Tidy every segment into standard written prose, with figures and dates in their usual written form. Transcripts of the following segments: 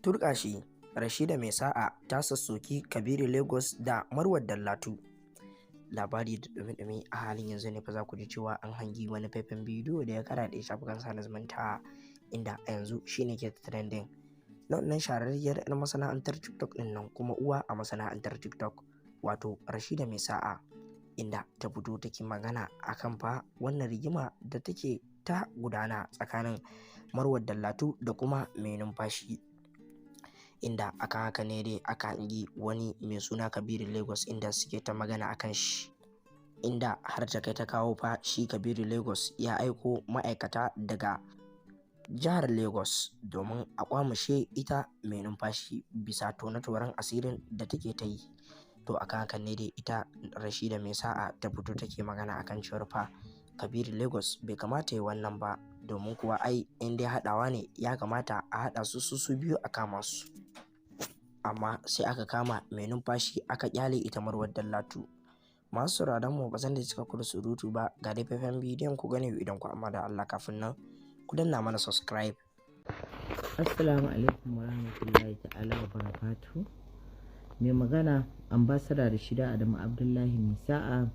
Turƙashi, Rashida Mai Sa'a ta sassoki Kabiru Lagos da Marwar Dallatu. Labari da dumi-dumi a halin yanzu ne fa za ku ji cewa an hangi wani faifan bidiyo da ya karaɗe shafukan sada zumunta inda a yanzu shine ke trending. Na wannan shahararriyar 'yar masana'antar TikTok ɗin nan kuma uwa a masana'antar TikTok wato Rashida Mai Sa'a, inda ta fito take magana akan fa wannan rigima da take ta gudana tsakanin Marwar Dallatu da kuma Mai Numfashi, inda akan haka ne dai aka yi wani mai suna Kabiru Lagos inda suke ta magana akan shi, inda har ta kai ta kawo fa shi Kabiru Lagos ya aiko ma'aikata daga jihar Lagos domin a kwamushe ita Mai Numfashi bisa tone-tonen asirin da take ta yi. To akan haka ne dai ita Rashida Mai Sa'a ta fito take magana akan cewar fa Kabiru Lagos bai kamata yi wannan ba, domin kuwa ai in dai haɗawa ne ya kamata a haɗa su biyu a kama su, amma sai aka kama Mai Numfashi aka kyale ita Marwar Dallatu. Masu sauraron mu ba zan da cika kudu surutu ba, ga dai faifan bidiyon ku gane idan ku amma da Allah kafin nan ku danna mana subscribe. Assalamu alaikum warahmatullahi ta'ala wa barakatuh. Mai magana ambassador Rashida Adamu Abdullahi Mai Sa'a,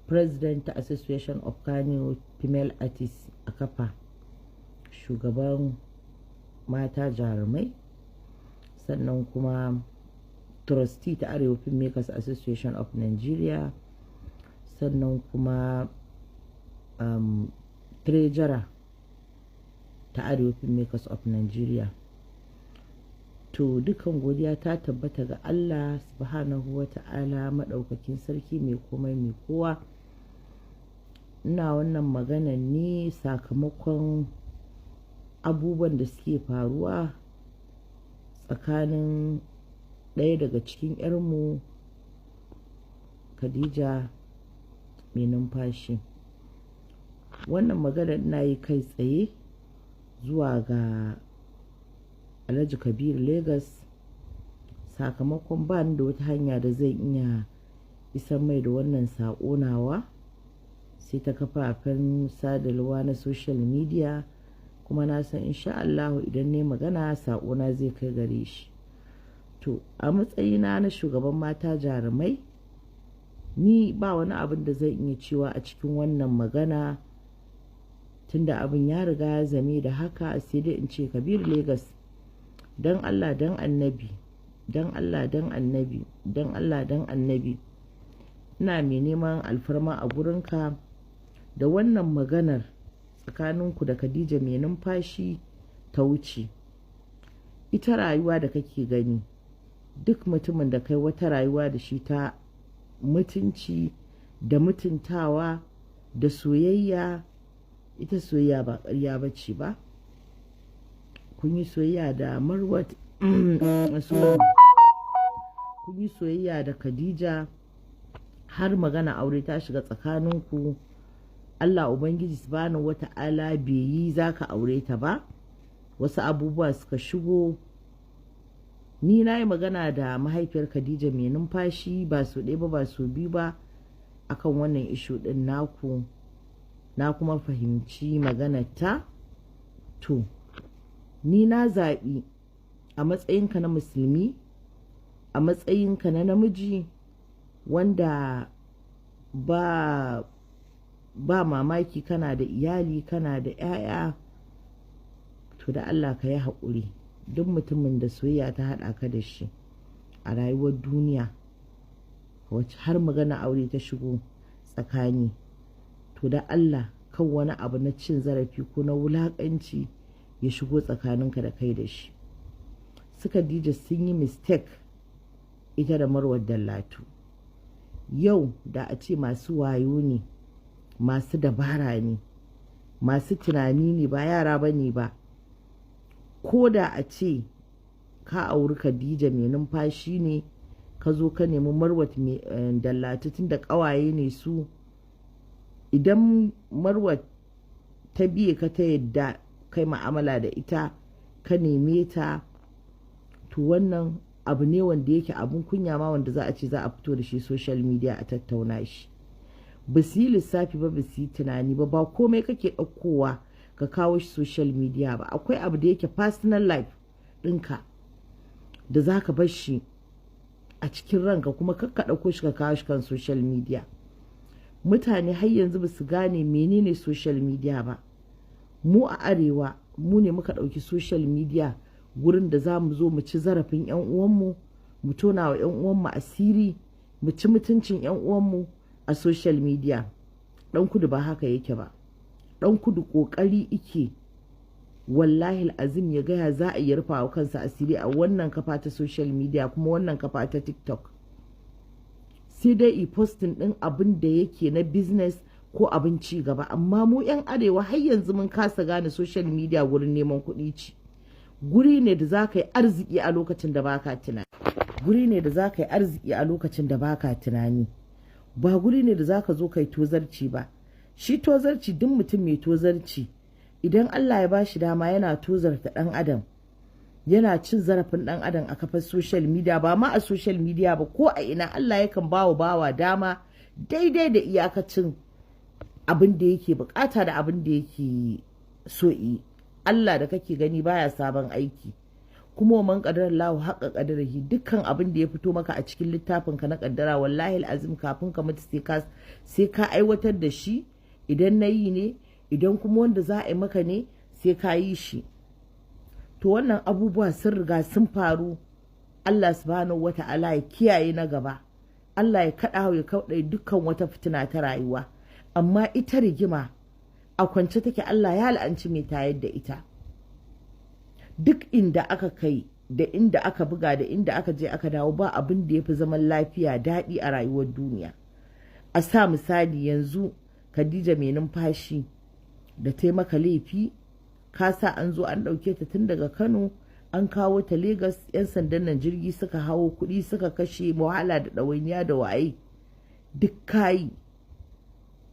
President Association of Kano Female Artists a kafa, shugaban mata jarumai, sannan kuma trustee ta Arewa Filmmakers Association of Nigeria, sannan kuma treasurer ta Arewa Filmmakers of Nigeria. To dukan godiya ta tabbata ga Allah subhanahu wa ta'ala maɗaukakin sarki mai komai mai kowa. Ina wannan magana ne sakamakon abubuwan da suke faruwa tsakanin ɗaya daga cikin 'yarmu Khadija Mai Numfashi. Wannan magana ina yi kai tsaye zuwa ga Alhaji Kabiru Lagos sakamakon ba ni da wata hanya da zan iya isar mai da wannan saƙo nawa sai ta kafafen sadarwa na social media, kuma na san insha Allah idan ne magana saƙona zai kai gare shi. To a matsayina na shugaban mata jarumai, ni ba wani abin da zan iya cewa a cikin wannan magana, tunda abin ya riga ya zame da haka, sai dai in ce Kabiru Lagos dan Allah dan annabi, dan Allah dan annabi, dan Allah dan annabi, ina mai neman alfarma a gurinka da wannan maganar tsakaninku da Khadija Mai Numfashi ta wuce. Ita rayuwa da kake gani, duk mutumin da kai wata rayuwa da shi ta mutunci da mutuntawa da soyayya, ita soyayya ba ƙarya bace ba. Kun yi soyayya da Marwat, kun yi soyayya da Khadija, har magana aure ta shiga tsakaninku. Allah Ubangiji subhanahu wata'ala bai yi zaka aure ta ba, wasu abubuwa suka shigo. Ni na yi magana da mahaifiyar Khadija Mai Numfashi ba su ɗaya ba su biyu ba akan wannan ishu ɗin naku, na kuma fahimci maganarta. To ni na zaɓi a matsayinka na musulmi, a matsayinka na namiji wanda ba mamaki kana da iyali, kana da 'ya'ya, to da Allah ka yi haƙuri. Duk mutumin da soyayya ta haɗa ka da shi a rayuwar duniya, wacce har magana aure ta shigo tsakani, to da Allah kan wani abu na cin zarafi ko na wulaƙanci ya shigo tsakaninka da kai da shi. Su Khadija sun yi mistake, ita da Marwar Dallatu. Yau da a ce masu wayo ne, masu dabara ne, masu tunani ne, ba yara ba ne ba, ko da a ce ka auri Khadija Mai Numfashi ne, ka zo ka nemi Marwat Mai Dallatu tun da ƙawaye ne su, idan Marwat ta biye ka ta yadda kai ma'amala da ita, ka neme ta, to wannan abu ne wanda yake abun kunya ma, wanda za a ce za a fito da shi social media a tattauna shi. Ba su yi lissafi ba, ba su yi tunani ba, ba komai kake ɗaukowa ka kawo shi social media ba. Akwai abu da yake personal life ɗinka da za ka bar shi a cikin ranka kuma kakka ɗauko shi ka kawo shi kan social media. Mutane har yanzu ba su gane menene social media ba. Mu a arewa mu ne muka ɗauki social media gurin da za mu zo mu ci zarafin 'yan uwanmu, mu tona wa 'yan uwanmu asiri, mu ci mutuncin 'yan uwanmu a social media. Ɗan kudu ba haka yake ba. Ɗan kudu ƙoƙari ike wallahi azim ya gaya za a yi rufa wa kansa asiri a wannan kafa ta social media kuma wannan kafa ta TikTok. Sai dai i posting ɗin abin da yake na business ko abin ci gaba, amma mu 'yan arewa har yanzu mun kasa gane social media gurin neman kuɗi ce. Guri ne da za ka yi arziki a lokacin da baka tunani. Guri ne da za ka yi arziki a lokacin da baka tunani. Ba guri ne da za ka zo ka yi tozarci ba. Shi tozarci, duk mutum mai tozarci idan Allah ya bashi dama yana tozarta ɗan adam, yana cin zarafin ɗan adam a kafar social media, ba ma a social media ba ko a ina, Allah yakan bawa dama daidai da iyakacin abin da yake bukata da abin da yake so yi. Allah da kake gani baya sabon aiki, kuma man qadara Allahu haqqa qadarihi. Dukkan abin da ya fito maka a cikin littafin ka na kaddara wallahi alazim kafin ka mutu sai ka aiwatar da shi. Idan na yi ne, idan kuma wanda za a yi maka ne, sai ka yi shi. To wannan abubuwa sun riga sun faru. Allah subhanahu wata'ala ya kiyaye na gaba. Allah ya kaɗa ya kauɗe dukkan wata fitina ta rayuwa. Amma ita rigima a kwance take, Allah ya la'anci mai tayar da ita. Duk inda aka kai da inda aka buga da inda aka je aka dawo, ba abin da ya fi zaman lafiya daɗi a rayuwar duniya. A sa misali yanzu Khadija mai numfashi da ta maka laifi, ka sa an zo an ɗauke ta tun daga Kano an kawo ta Legas, 'yan sandan nan jirgi suka hawo kuɗi suka kashe, wahala da ɗawainiya da waye duk kayi.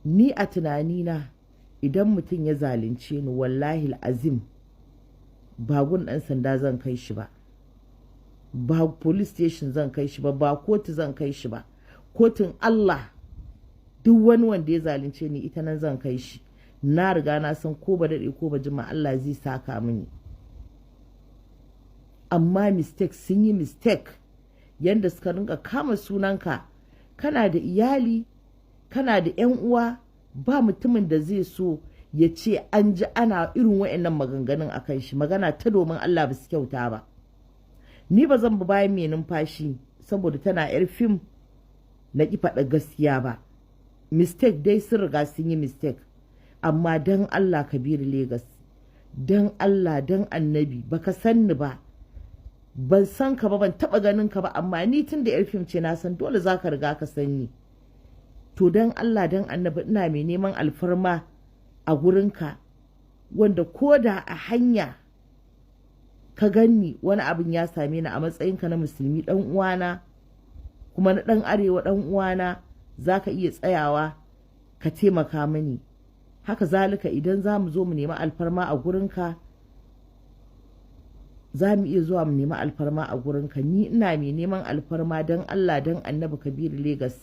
Ni a tunanina idan mutum ya zalunce ni wallahi azim ba gun ɗan sanda zan kai shi ba, ba police station zan kai shi ba, ba kotu zan kai shi ba, kotun Allah. Duk wani wanda ya zalunce ni ita nan zan kai shi. Na riga na san ko ba daɗe ko ba jima Allah zai saka mini. Amma mistake sun yi mistake yanda suka rinka kama sunanka, kana da iyali, kana da 'yan uwa, ba mutumin da zai so ya ce an ji ana irin wa'annan maganganun a kan shi. Magana ta domin Allah ba su kyauta ba. Ni ba zan bi bayan mai numfashi saboda tana 'yar fim na ki faɗa gaskiya ba. Mistake dai sun riga sun yi mistake. Amma don Allah Kabiru Legas, don Allah don annabi, baka san ni ba, ban san ka ba, ban taɓa ganin ka ba, amma ni tun da 'yar fim ce na san dole za ka riga ka san ni. To don Allah don annabi ina mai neman alfarma a gurinka, wanda ko da a hanya ka ganni wani abin ya same ni a matsayinka na musulmi ɗan uwana, kuma na ɗan arewa ɗan uwana, za ka iya tsayawa ka taimaka mini. Haka zalika idan za mu zo mu nemi alfarma a gurinka, za mu iya zuwa mu nemi alfarma a gurinka. Ni ina mai neman alfarma don Allah don annabi Kabiru Legas,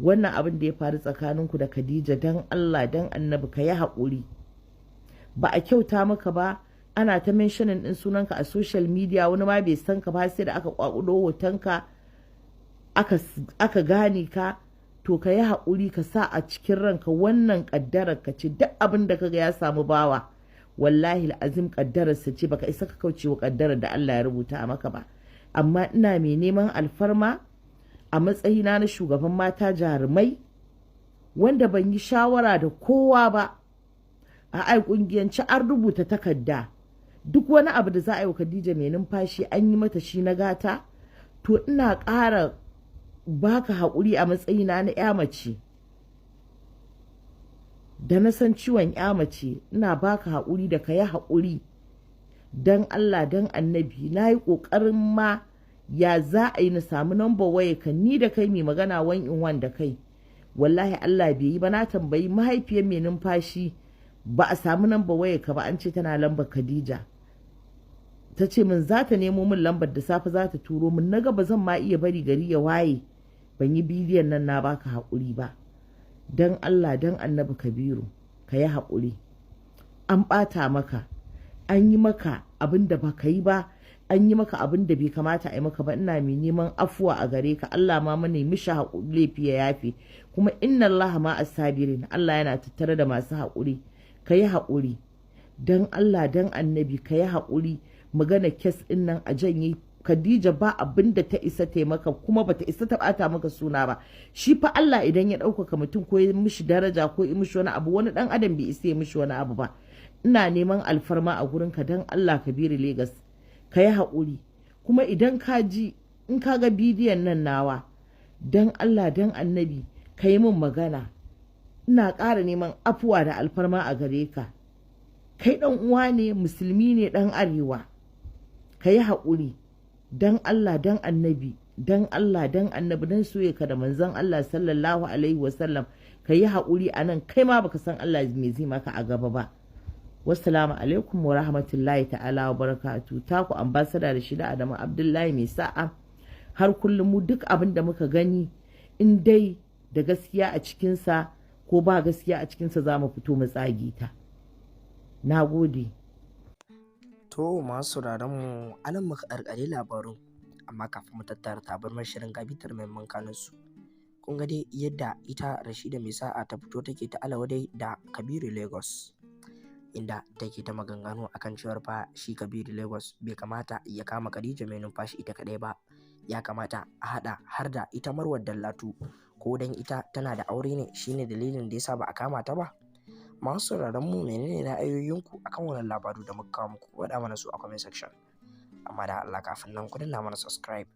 wannan abin da ya faru tsakaninku da Khadija, don Allah don annabi ka yi haƙuri. Ba a kyauta maka ba, ana ta mentioning ɗin sunanka a social media, wani ma bai san ka ba sai da aka kwakudo hotonka aka gane ka. To ka yi haƙuri, ka sa a cikin ranka wannan ƙaddarar ka ce. Duk abin da kaga ya samu bawa wallahi azim ƙaddararsa ce, baka isa ka kauce wa ƙaddarar da Allah ya rubuta maka ba. Amma ina mai neman alfarma a matsayina na shugaban mata jarumai, wanda ban yi shawara da kowa ba, a ai ƙungiyance an rubuta takarda duk wani abu da za a yi wa Khadija mai numfashi an yi mata shi na gata. To ina ƙara baka haƙuri a matsayina na 'ya mace da na san ciwon 'ya mace, ina baka haƙuri da ka yi haƙuri don Allah don annabi. Na yi ƙoƙarin ma ya za a yi na samu number waya ka ni da kai mai magana 1-in-1 da kai, wallahi Allah bai yi ba. Na tambayi mahaifiyar mai numfashi, ba a samu number waya ka ba, an ce tana lambar Khadija. Ta ce min za ta nemo min lambar da safe za ta turo min. Na ga ba zan ma iya bari gari ya waye ban yi bidiyon nan na baka haƙuri ba. Don Allah don annabi Kabiru ka yi haƙuri. An ɓata maka, an yi maka abin da baka yi ba, an yi maka abin da bai kamata a yi maka ba, ina mai neman afuwa a gare ka. Allah ma mana mishi haƙuri laifi ya yafe, kuma inna Allah ma as-sabirin, Allah yana tattare da masu haƙuri. Ka yi haƙuri dan Allah dan annabi, ka yi haƙuri. Magana kes ɗin nan a janye. Khadija ba abin da ta isa taimaka, kuma bata isa ta bata maka suna ba. Shi fa Allah idan ya ɗaukaka mutum ko ya mishi daraja ko ya mishi wani abu, wani ɗan adam bai isa ya mishi wani abu ba. Ina neman alfarma a gurinka dan Allah Kabiru Lagos, ka yi haƙuri. Kuma idan ka ji, in ka ga bidiyon nan nawa, dan Allah dan annabi ka yi min magana. Ina ƙara neman afuwa da alfarma a gare ka. Kai ɗan uwa ne, musulmi ne, ɗan arewa. Ka yi haƙuri dan Allah dan annabi, dan Allah dan annabi, dan soyayya da manzon Allah sallallahu alaihi wasallam. Ka yi haƙuri a nan, kai ma baka san Allah me zai maka a gaba ba. Wassalamu alaikum wa rahmatullahi ta'ala wa barakatu. Taku ambassador Rashida Adamu Abdullahi mai sa'a. Har kullum mu duk abin da muka gani, in dai da gaskiya a cikinsa ko ba gaskiya a cikinsa, za mu fito mu tsage ta. Na gode. To masu mu anan muka ƙarƙare labarun, amma kafin mu tattara tabarmar shirin ga bitar muhimman kanunsu. Kun ga dai yadda ita Rashida mai sa'a ta fito take ta alawadai da Kabiru Lagos, inda take ta maganganu akan cewar fa shi Kabiru Lagos bai kamata ya kama Khadija mai numfashi ita kadai ba, ya kamata a haɗa har da ita Marwar Dallatu, ko dan ita tana da aure ne shine dalilin da yasa ba a kama ta ba. Masu sauraron mu, menene ra'ayoyinku akan wannan labaru da muka kawo muku? Faɗa mana su a comment section. Amma da Allah, kafin nan ku danna mana subscribe.